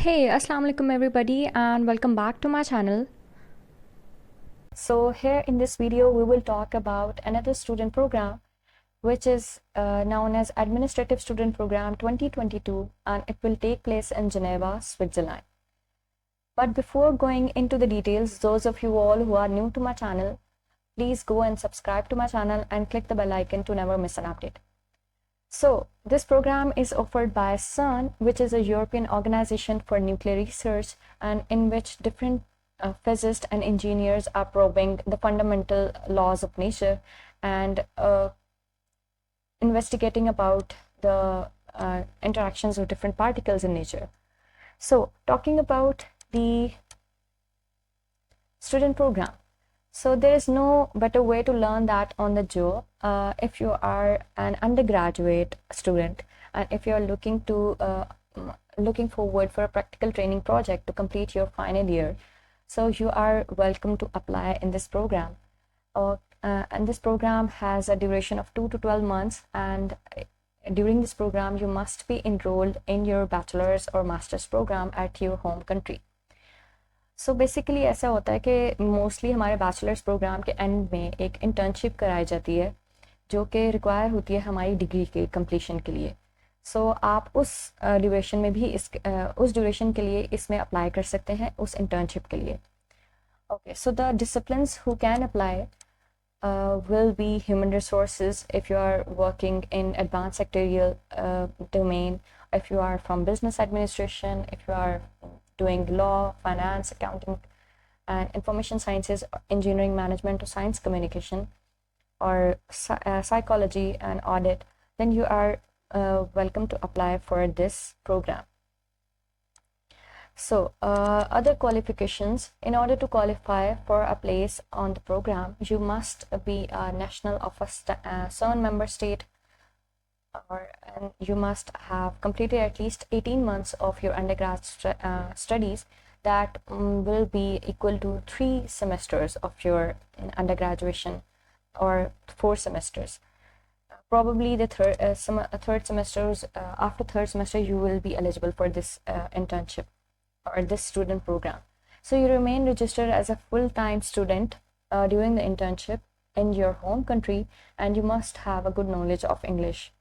Hey, assalamu alaikum everybody and welcome back to my channel. So here in this video we will talk about another student program which is known as Administrative Student Program 2022 and it will take place in Geneva, Switzerland. But before going into the details, those of you all who are new to my channel, please go and subscribe to my channel and click the bell icon to never miss an update. So this program is offered by Cern, which is a European organization for nuclear research, and in which different physicists and engineers are probing the fundamental laws of nature and investigating about the interactions of different particles in nature. So talking about the student program. So there is no better way to learn that on the job. If you are an undergraduate student and if you are looking forward for a practical training project to complete your final year, so you are welcome to apply in this program. And this program has a duration of 2 to 12 months, and during this program you must be enrolled in your bachelor's or master's program at your home country. So basically ऐसा होता है कि mostly हमारे bachelors programme के and में एक internship कराई जाती है जो कि रिक्वायर होती है हमारी डिग्री के कंप्लीशन के लिए. सो आप उस ड्यूरेशन में भी उस ड्यूरेशन के लिए इसमें अप्लाई कर सकते हैं उस इंटर्नशिप के लिए. Okay, so the disciplines who can apply will be human resources if you are working in advanced sectorial domain, if you are from business administration, if you are doing law, finance, accounting, and information sciences, engineering management, or science communication, or psychology and audit, then you are welcome to apply for this program. So other qualifications: in order to qualify for a place on the program, you must be a national of a Cern member state, and you must have completed at least 18 months of your undergrad studies that will be equal to 3 semesters of your undergraduation, or 4 semesters. Probably the third semesters, after third semester you will be eligible for this internship or this student program. So you remain registered as a full-time student during the internship in your home country, and you must have a good knowledge of English.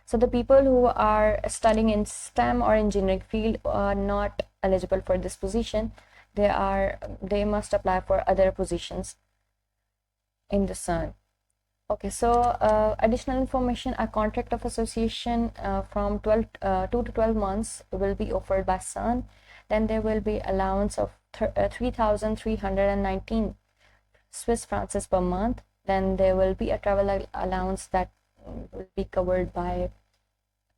So the people who are studying in STEM or engineering field are not eligible for this position. They must apply for other positions in the Cern. Okay, so additional information: a contract of association from 2 to 12 months will be offered by Cern. Then there will be allowance of 3,319 Swiss francs per month. Then there will be a travel allowance that will be covered by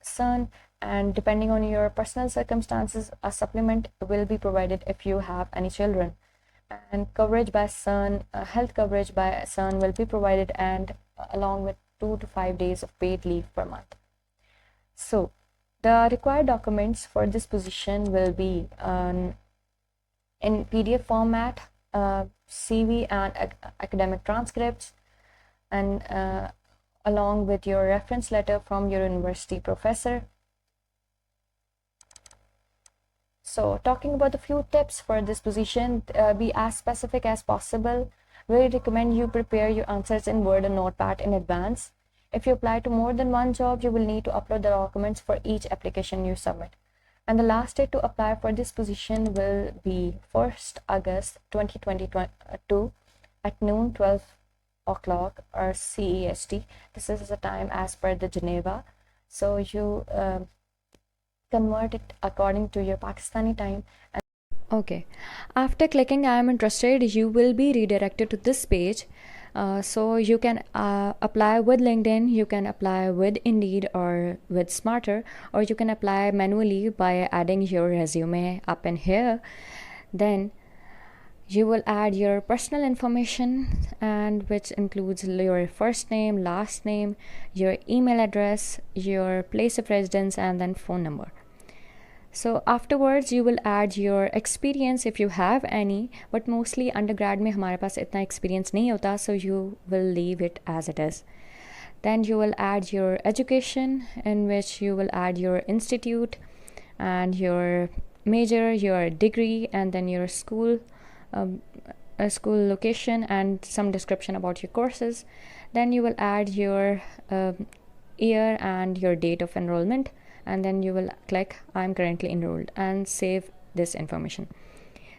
Cern, and depending on your personal circumstances, a supplement will be provided if you have any children. And coverage by Cern, health coverage by Cern will be provided, and along with 2 to 5 days of paid leave per month. So the required documents for this position will be in PDF format, CV and academic transcripts, and along with your reference letter from your university professor. So talking about a few tips for this position: be as specific as possible. We recommend you prepare your answers in Word or Notepad in advance. If you apply to more than one job, you will need to upload the documents for each application you submit. And the last date to apply for this position will be 1st August 2022 at noon 12 o'clock or CEST. This is the time as per the Geneva. So you convert it according to your Pakistani time. Okay, after clicking I am interested, you will be redirected to this page. So you can apply with LinkedIn, you can apply with Indeed or with Smarter, or you can apply manually by adding your resume up in here. Then you will add your personal information, and which includes your first name, last name, your email address, your place of residence, and then phone number. So afterwards you will add your experience if you have any, but mostly undergrad में हमारे पास इतना experience नहीं होता, so you will leave it as it is. Then you will add your education, in which you will add your institute, and your major, your degree, and then your school, school location, and some description about your courses. Then you will add your year and your date of enrollment, and then you will click I'm currently enrolled and save this information.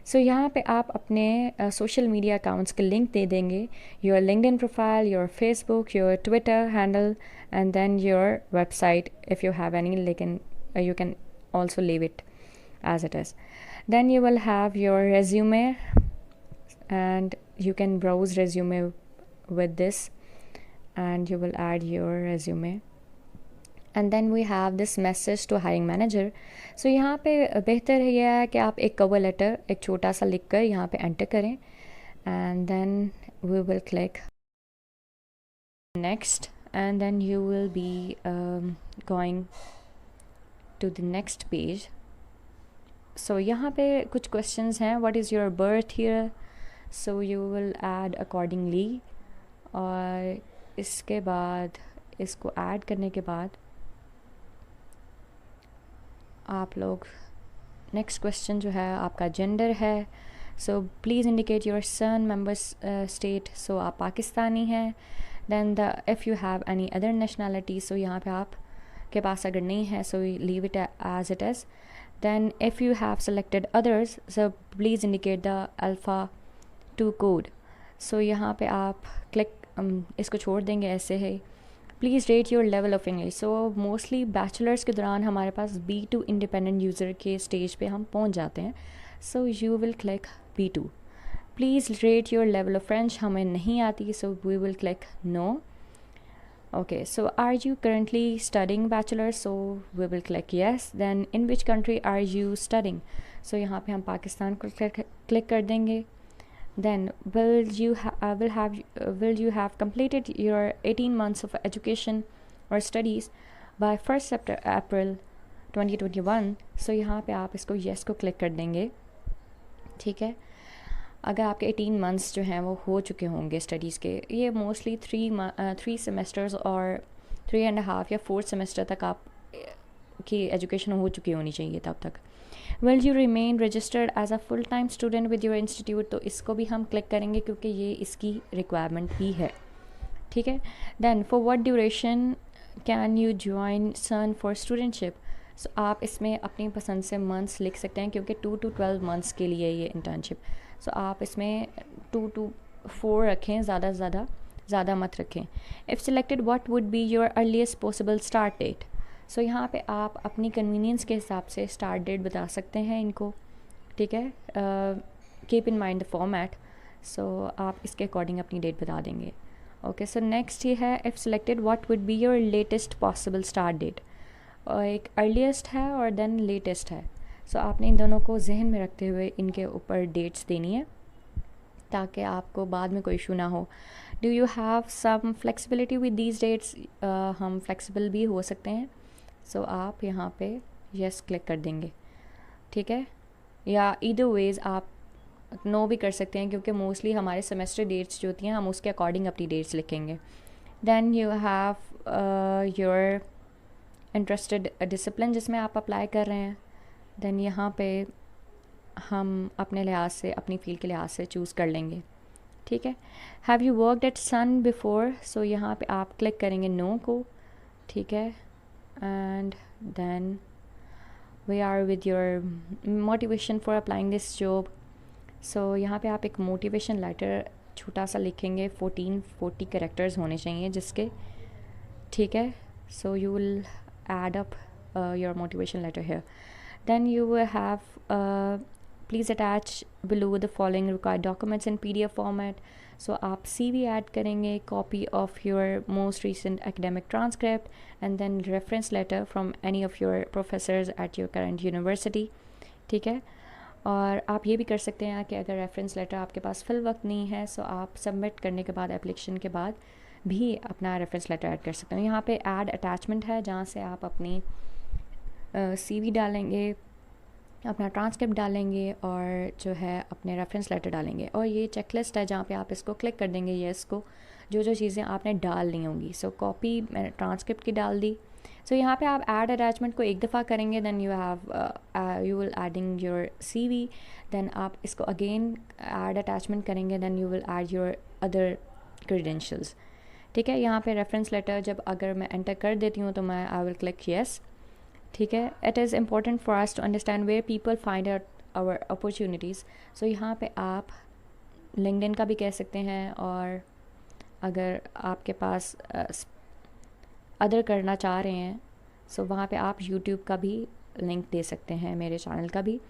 सो यहाँ पे आप अपने social media accounts के link दे देंगे, your LinkedIn profile, your Facebook, your Twitter handle, and then your website if you have any, लेकिन you can also leave it as it is. Then you will have your resume, and you can browse resume with this, and you will add your resume. And then we have this message to hiring manager. So यहाँ पे बेहतर यह है कि आप एक cover letter एक छोटा सा लिख कर यहाँ पे एंटर करें, and then we will click next, and then you will be going to the next page. So यहाँ पे कुछ questions हैं. What is your birth year? So you will add accordingly. और इसके बाद इसको ऐड करने के बाद आप लोग नेक्स्ट क्वेश्चन जो है आपका जेंडर है. So please indicate your Sun member state. So आप पाकिस्तानी हैं. Then the if you have any other nationality, so यहाँ पे आप के पास अगर नहीं है, so leave it as it is. Then if you have selected others, so please indicate the alpha 2 code. So यहाँ पे आप क्लिक इसको छोड़ देंगे ऐसे है. Please rate your level of English. So mostly bachelors के दौरान हमारे पास B2 इंडिपेंडेंट यूज़र के स्टेज पे हम पहुंच जाते हैं. So you will click B2. Please rate your level of French. हमें नहीं आती, so we will click no. Okay, so are you currently studying bachelor? So we will click yes. Then in which country are you studying? So यहाँ पे हम पाकिस्तान को click कर देंगे. Then will you have completed your 18 months of education or studies by 1st April 2021? So यहाँ पे आप इसको yes को क्लिक कर देंगे. ठीक है, अगर आपके 18 मंथ्स जो हैं वो हो चुके होंगे स्टडीज़ के, ये मोस्टली 3 सेमेस्टर्स और 3.5 या 4 सेमेस्टर तक आप की एजुकेशन हो चुकी होनी चाहिए तब तक. Will you remain registered as a full time student with your institute? तो इसको भी हम क्लिक करेंगे क्योंकि ये इसकी रिक्वायरमेंट भी है. ठीक है. Then for what duration can you join CERN for studentship? So आप इसमें अपनी पसंद से मंथ्स लिख सकते हैं क्योंकि 2 to 12 मंथ्स के लिए ये इंटर्नशिप. सो आप इसमें 2 to 4 रखें, ज़्यादा से ज़्यादा मत रखें. If selected what would be your earliest possible start date? So यहाँ पे आप अपनी कन्वीनियंस के हिसाब से स्टार्ट डेट बता सकते हैं इनको. ठीक है, keep in mind the format. So आप इसके अकॉर्डिंग अपनी डेट बता देंगे. ओके, सो नेक्स्ट ये है if selected what would be your latest possible start date. और एक अर्लीस्ट है और देन लेटेस्ट है. सो आपने इन दोनों को जहन में रखते हुए इनके ऊपर डेट्स देनी है ताकि आपको बाद में कोई इशू ना हो. Do you have some flexibility with these dates? हम फ्लेक्सिबल भी हो सकते हैं. सो आप यहाँ पे यस क्लिक कर देंगे. ठीक है, या ईदर वेज़ आप नो भी कर सकते हैं क्योंकि मोस्टली हमारे सेमेस्टर डेट्स जो होती हैं हम उसके अकॉर्डिंग अपनी डेट्स लिखेंगे. Then you have your interested discipline जिसमें आप अप्लाई कर रहे हैं. देन यहाँ पे हम अपने लिहाज से अपनी फील्ड के लिहाज से चूज़ कर लेंगे. ठीक है. Have you worked at Sun before? So यहाँ पे आप क्लिक करेंगे नो को. ठीक है. And then we are with your motivation for applying this job. So यहाँ पे आप एक मोटिवेशन लेटर छोटा सा लिखेंगे, 40 कैरेक्टर्स होने चाहिए जिसके. ठीक है. So you will add up your motivation letter here. Then you will have please attach below the following required documents in PDF format. So आप CV ऐड करेंगे, copy of your most recent academic transcript, and then reference letter from any of your professors at your current university. ठीक है. और आप ये भी कर सकते हैं कि अगर रेफरेंस लेटर आपके पास फिल वक्त नहीं है, सो आप सबमिट करने के बाद एप्लीकेशन के बाद भी अपना रेफरेंस लेटर ऐड कर सकते हैं. यहाँ पे ऐड अटैचमेंट है जहाँ से आप अपनी CV डालेंगे, अपना ट्रांसक्रिप्ट डालेंगे और जो है अपने रेफरेंस लेटर डालेंगे. और ये चेकलिस्ट है जहाँ पे आप इसको क्लिक कर देंगे येस को, जो चीज़ें आपने डालनी होंगी. सो कॉपी मैंने ट्रांसक्रिप्ट की डाल दी. सो यहाँ पे आप ऐड अटैचमेंट को एक दफ़ा करेंगे, then you will adding your CV, then आप इसको अगेन ऐड अटैचमेंट करेंगे, then you will add your other credentials. ठीक है, यहाँ पे रेफरेंस लेटर जब अगर मैं एंटर कर देती हूँ तो मैं आई विल क्लिक येस। ठीक है, it is important for us to understand where people find out our opportunities. So यहाँ पे आप लिंक्डइन का भी कह सकते हैं, और अगर आपके पास अदर करना चाह रहे हैं सो वहाँ पे आप यूट्यूब का भी लिंक दे सकते हैं, मेरे चैनल का भी।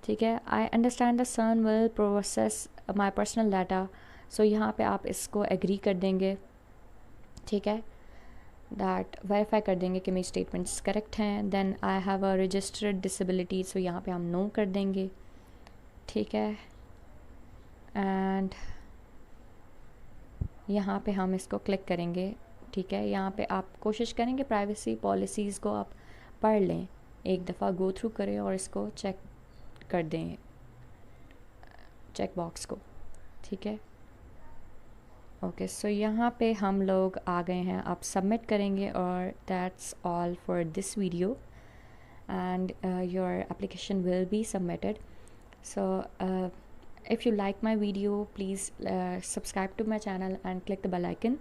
ठीक है, I understand the Sun will process my personal data. So यहाँ पे आप इसको एग्री कर देंगे। ठीक है, दैट वेरीफाई कर देंगे कि मेरी स्टेटमेंट्स करेक्ट हैं। Then I have a registered disability, so यहाँ पे हम नो कर देंगे। ठीक है, एंड यहाँ पे हम इसको क्लिक करेंगे। ठीक है, यहाँ पे आप कोशिश करेंगे प्राइवेसी पॉलिसीज़ को आप पढ़ लें, एक दफ़ा गो थ्रू करें और इसको चेक कर दें चेक बॉक्स को। ठीक है, ओके, सो यहाँ पे हम लोग आ गए हैं, आप सबमिट करेंगे और that's all for this video, and your application will be submitted. So if you like my video, please subscribe to my channel and click the bell icon.